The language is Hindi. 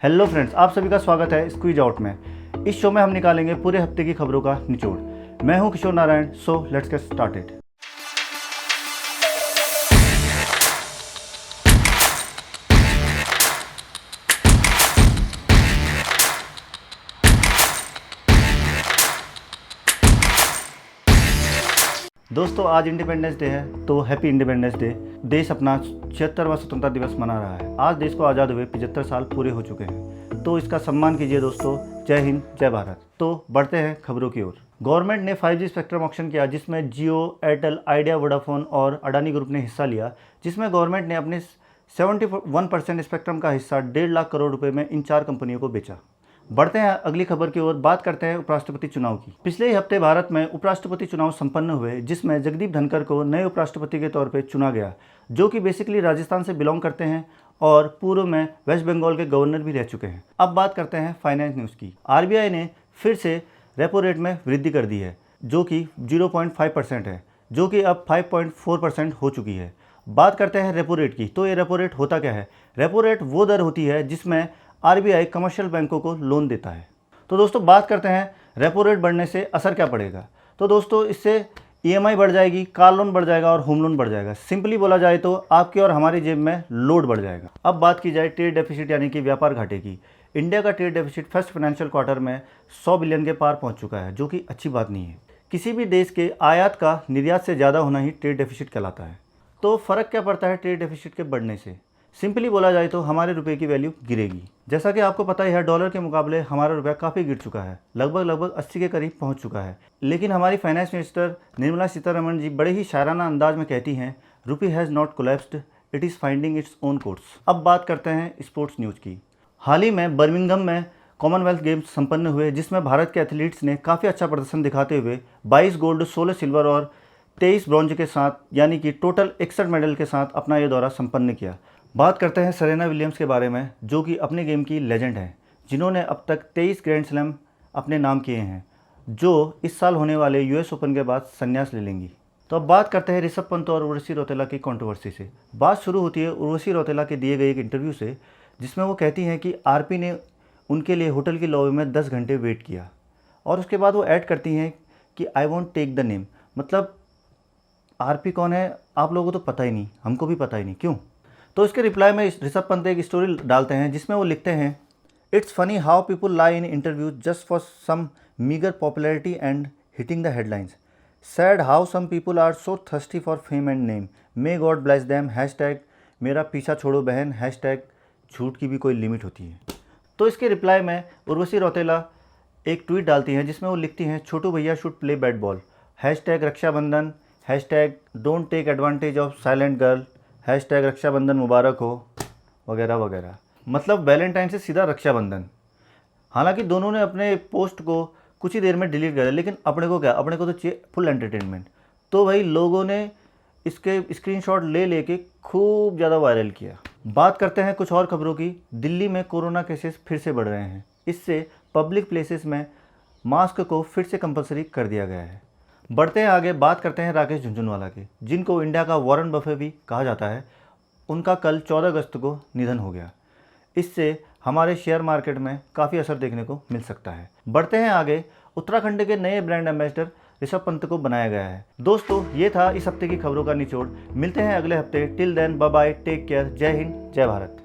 हेलो फ्रेंड्स, आप सभी का स्वागत है स्क्वीज आउट में। इस शो में हम निकालेंगे पूरे हफ्ते की खबरों का निचोड़। मैं हूं Kishore Narayan, so let's get started. दोस्तों, आज इंडिपेंडेंस डे है, तो हैप्पी इंडिपेंडेंस डे। देश अपना 76वां स्वतंत्रता दिवस मना रहा है। आज देश को आज़ाद हुए 75 साल पूरे हो चुके हैं, तो इसका सम्मान कीजिए दोस्तों। जय हिंद, जय भारत। तो बढ़ते हैं खबरों की ओर। गवर्नमेंट ने 5G स्पेक्ट्रम ऑक्शन किया, जिसमें जियो, एयरटेल, आइडिया, वोडाफोन और अडानी ग्रुप ने हिस्सा लिया, जिसमें गवर्नमेंट ने अपने 71% स्पेक्ट्रम का हिस्सा 1.5 लाख करोड़ रुपए में इन 4 कंपनियों को बेचा। बढ़ते हैं अगली खबर की ओर। बात करते हैं उपराष्ट्रपति चुनाव की। पिछले ही हफ्ते भारत में उपराष्ट्रपति चुनाव संपन्न हुए, जिसमें जगदीप धनखड़ को नए उपराष्ट्रपति के तौर पर चुना गया, जो कि बेसिकली राजस्थान से बिलोंग करते हैं और पूर्व में वेस्ट बंगाल के गवर्नर भी रह चुके हैं। अब बात करते हैं फाइनेंस न्यूज़ की। आरबीआई ने फिर से रेपो रेट में वृद्धि कर दी है, जो कि 0.5% है, जो कि अब 5.4% हो चुकी है। बात करते हैं रेपो रेट की। तो ये रेपो रेट होता क्या है? रेपो रेट वो दर होती है जिसमें आरबीआई कमर्शियल बैंकों को लोन देता है। तो दोस्तों, बात करते हैं रेपो रेट बढ़ने से असर क्या पड़ेगा। तो दोस्तों, इससे ईएमआई बढ़ जाएगी, कार लोन बढ़ जाएगा और होम लोन बढ़ जाएगा। सिंपली बोला जाए तो आपकी और हमारी जेब में लोड बढ़ जाएगा। अब बात की जाए ट्रेड डेफिसिट यानी कि व्यापार घाटे की। इंडिया का trade deficit first financial quarter में 100 बिलियन के पार पहुंच चुका है, जो कि अच्छी बात नहीं है। किसी भी देश के आयात का निर्यात से ज़्यादा होना ही ट्रेड डेफिसिट कहलाता है। तो फ़र्क क्या पड़ता है ट्रेड डेफिसिट के बढ़ने से? सिंपली बोला जाए तो हमारे रुपए की वैल्यू गिरेगी। जैसा कि आपको पता ही है, डॉलर के मुकाबले हमारा रुपया काफ़ी गिर चुका है, लगभग 80 के करीब पहुंच चुका है। लेकिन हमारी फाइनेंस मिनिस्टर निर्मला सीतारमण जी बड़े ही शायराना अंदाज में कहती हैं, रुपी has not collapsed, it is finding its own course. अब बात करते हैं स्पोर्ट्स न्यूज़ की। हाल ही में बर्मिंघम में कॉमनवेल्थ गेम्स संपन्न हुए, जिसमें भारत के एथलीट्स ने काफ़ी अच्छा प्रदर्शन दिखाते हुए 22 गोल्ड, 16 सिल्वर और 23 ब्रॉन्ज के साथ, यानी कि टोटल 61 मेडल के साथ अपना ये दौरा संपन्न किया। बात करते हैं सेरेना विलियम्स के बारे में, जो कि अपने गेम की लेजेंड हैं, जिन्होंने अब तक 23 ग्रैंड स्लैम अपने नाम किए हैं, जो इस साल होने वाले यूएस ओपन के बाद संन्यास ले लेंगी। तो अब बात करते हैं ऋषभ पंत और उर्वशी रौतेला की कंट्रोवर्सी से। बात शुरू होती है उर्वशी रौतेला के दिए गए एक इंटरव्यू से, जिसमें वो कहती हैं कि आरपी ने उनके लिए होटल की लॉबी में 10 घंटे वेट किया, और उसके बाद वो ऐड करती हैं कि I want take the name. मतलब आरपी कौन है आप लोगों को तो पता ही नहीं, हमको भी पता ही नहीं, क्यों? तो इसके रिप्लाई में ऋषभ पंत एक स्टोरी डालते हैं, जिसमें वो लिखते हैं, it's funny how people lie in interview just for some meager popularity and hitting the headlines. Sad how some people are so thirsty for fame and name. May God bless them. Hashtag मेरा पीछा छोड़ो बहन। हैशटैग झूठ की भी कोई लिमिट होती है। तो इसके रिप्लाई में उर्वशी रौतेला एक ट्वीट डालती हैं, जिसमें वो लिखती हैं, छोटू भैया should play bat ball. Hashtag Raksha Bandhan. Hashtag don't take advantage of silent girl. Hashtag Raksha Bandhan मुबारक हो, वगैरह वगैरह। मतलब वैलेंटाइन से सीधा रक्षाबंधन। हालांकि दोनों ने अपने पोस्ट को कुछ ही देर में डिलीट कर दिया, लेकिन अपने को क्या, अपने को तो चाहिए फुल एंटरटेनमेंट। तो भाई लोगों ने इसके स्क्रीनशॉट ले लेके खूब ज़्यादा वायरल किया। बात करते हैं कुछ और खबरों की। दिल्ली में कोरोना केसेस फिर से बढ़ रहे हैं। इससे पब्लिक प्लेसेस में मास्क को फिर से कंपलसरी कर दिया गया है। बढ़ते हैं आगे। बात करते हैं राकेश झुनझुनवाला के, जिनको इंडिया का वॉरेन बफे भी कहा जाता है। उनका कल 14 अगस्त को निधन हो गया। इससे हमारे शेयर मार्केट में काफ़ी असर देखने को मिल सकता है। बढ़ते हैं आगे। उत्तराखंड के नए ब्रांड एम्बेसडर ऋषभ पंत को बनाया गया है। दोस्तों, ये था इस हफ्ते की खबरों का निचोड़। मिलते हैं अगले हफ्ते। Till then, bye bye, take care. जय हिंद, जय भारत।